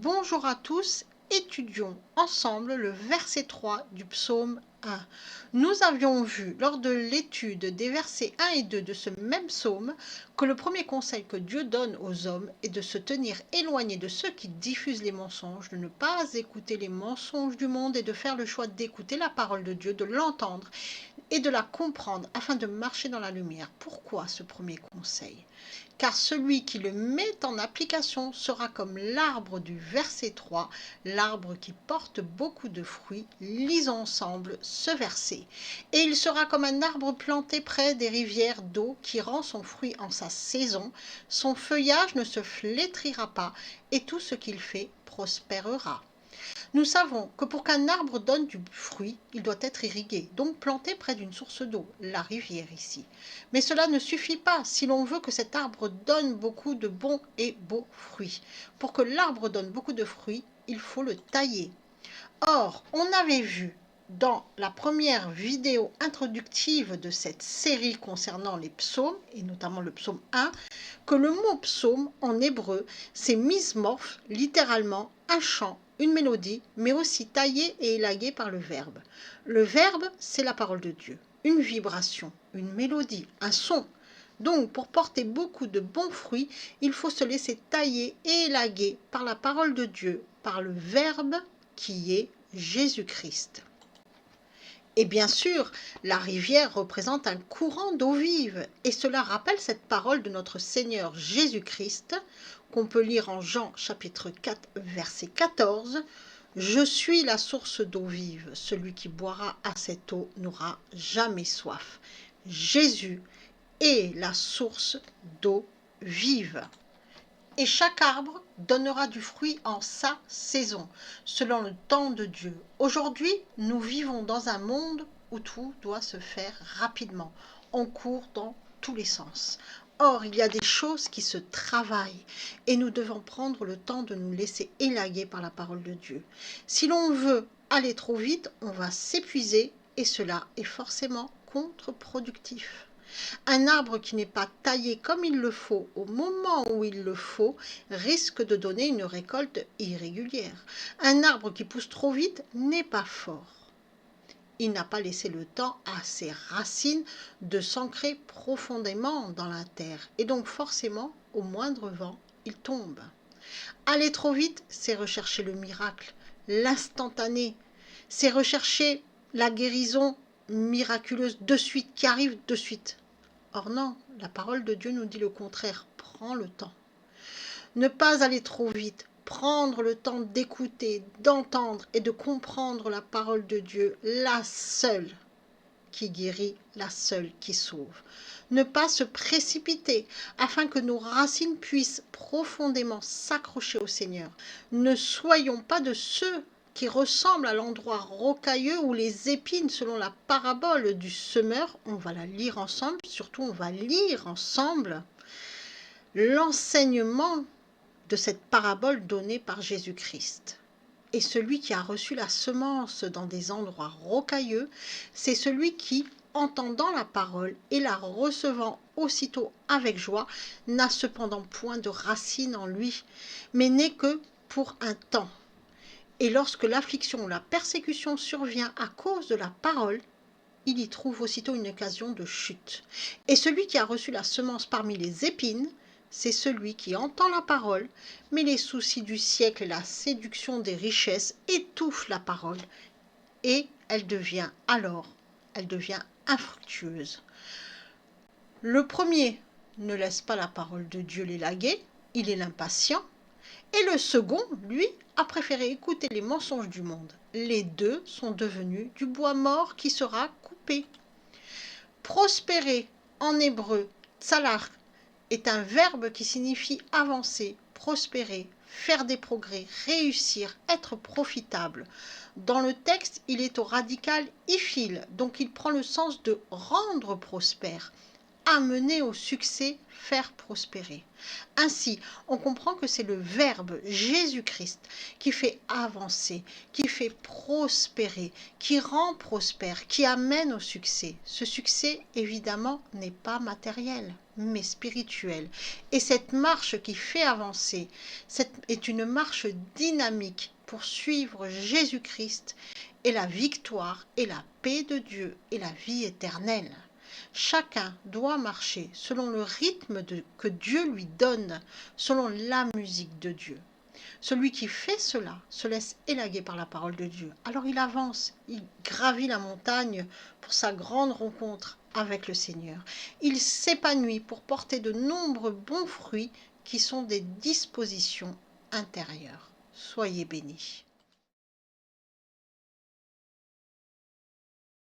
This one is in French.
Bonjour à tous, étudions ensemble le verset 3 du psaume 1. Nous avions vu lors de l'étude des versets 1 et 2 de ce même psaume que le premier conseil que Dieu donne aux hommes est de se tenir éloignés de ceux qui diffusent les mensonges, de ne pas écouter les mensonges du monde et de faire le choix d'écouter la parole de Dieu, de l'entendre et de la comprendre afin de marcher dans la lumière. Pourquoi ce premier conseil ? Car celui qui le met en application sera comme l'arbre du verset 3, l'arbre qui porte beaucoup de fruits. Lisons ensemble ce verset. Et il sera comme un arbre planté près des rivières d'eau qui rend son fruit en sa saison. Son feuillage ne se flétrira pas et tout ce qu'il fait prospérera. Nous savons que pour qu'un arbre donne du fruit, il doit être irrigué, donc planté près d'une source d'eau, la rivière ici. Mais cela ne suffit pas si l'on veut que cet arbre donne beaucoup de bons et beaux fruits. Pour que l'arbre donne beaucoup de fruits, il faut le tailler. Or, on avait vu dans la première vidéo introductive de cette série concernant les psaumes, et notamment le psaume 1, que le mot psaume en hébreu, c'est mismorph, littéralement un chant, une mélodie, mais aussi taillé et élagué par le verbe. Le verbe, c'est la parole de Dieu, une vibration, une mélodie, un son. Donc, pour porter beaucoup de bons fruits, il faut se laisser tailler et élaguer par la parole de Dieu, par le verbe qui est Jésus-Christ. Et bien sûr, la rivière représente un courant d'eau vive, et cela rappelle cette parole de notre Seigneur Jésus-Christ, qu'on peut lire en Jean chapitre 4, verset 14. « Je suis la source d'eau vive, celui qui boira à cette eau n'aura jamais soif. » Jésus est la source d'eau vive. Et chaque arbre donnera du fruit en sa saison, selon le temps de Dieu. Aujourd'hui, nous vivons dans un monde où tout doit se faire rapidement. On court dans tous les sens. Or, il y a des choses qui se travaillent et nous devons prendre le temps de nous laisser élaguer par la parole de Dieu. Si l'on veut aller trop vite, on va s'épuiser et cela est forcément contre-productif. Un arbre qui n'est pas taillé comme il le faut au moment où il le faut risque de donner une récolte irrégulière. Un arbre qui pousse trop vite n'est pas fort. Il n'a pas laissé le temps à ses racines de s'ancrer profondément dans la terre et donc forcément, au moindre vent, il tombe. Aller trop vite, c'est rechercher le miracle, l'instantané, c'est rechercher la guérison miraculeuse de suite, qui arrive de suite. Or non, la parole de Dieu nous dit le contraire, prends le temps. Ne pas aller trop vite, prendre le temps d'écouter, d'entendre et de comprendre la parole de Dieu, la seule qui guérit, la seule qui sauve. Ne pas se précipiter afin que nos racines puissent profondément s'accrocher au Seigneur. Ne soyons pas de ceux qui ressemblent à l'endroit rocailleux où les épines, selon la parabole du semeur, on va la lire ensemble, surtout on va lire ensemble l'enseignement de cette parabole donnée par Jésus-Christ. Et celui qui a reçu la semence dans des endroits rocailleux, c'est celui qui, entendant la parole et la recevant aussitôt avec joie, n'a cependant point de racine en lui, mais n'est que pour un temps. Et lorsque l'affliction ou la persécution survient à cause de la parole, il y trouve aussitôt une occasion de chute. Et celui qui a reçu la semence parmi les épines, c'est celui qui entend la parole, mais les soucis du siècle et la séduction des richesses étouffent la parole, et elle devient infructueuse. Le premier ne laisse pas la parole de Dieu l'élaguer, il est l'impatient, et le second, lui, a préféré écouter les mensonges du monde. Les deux sont devenus du bois mort qui sera coupé. Prospérer, en hébreu, tsalar, est un verbe qui signifie avancer, prospérer, faire des progrès, réussir, être profitable. Dans le texte, il est au radical ifil, donc il prend le sens de rendre prospère, amener au succès, faire prospérer. Ainsi, on comprend que c'est le verbe Jésus-Christ qui fait avancer, qui fait prospérer, qui rend prospère, qui amène au succès. Ce succès, évidemment, n'est pas matériel, mais spirituelle. Et cette marche qui fait avancer est une marche dynamique pour suivre Jésus-Christ et la victoire et la paix de Dieu et la vie éternelle. Chacun doit marcher selon le rythme que Dieu lui donne, selon la musique de Dieu. Celui qui fait cela se laisse élaguer par la parole de Dieu. Alors il avance, il gravit la montagne pour sa grande rencontre avec le Seigneur. Il s'épanouit pour porter de nombreux bons fruits qui sont des dispositions intérieures. Soyez bénis.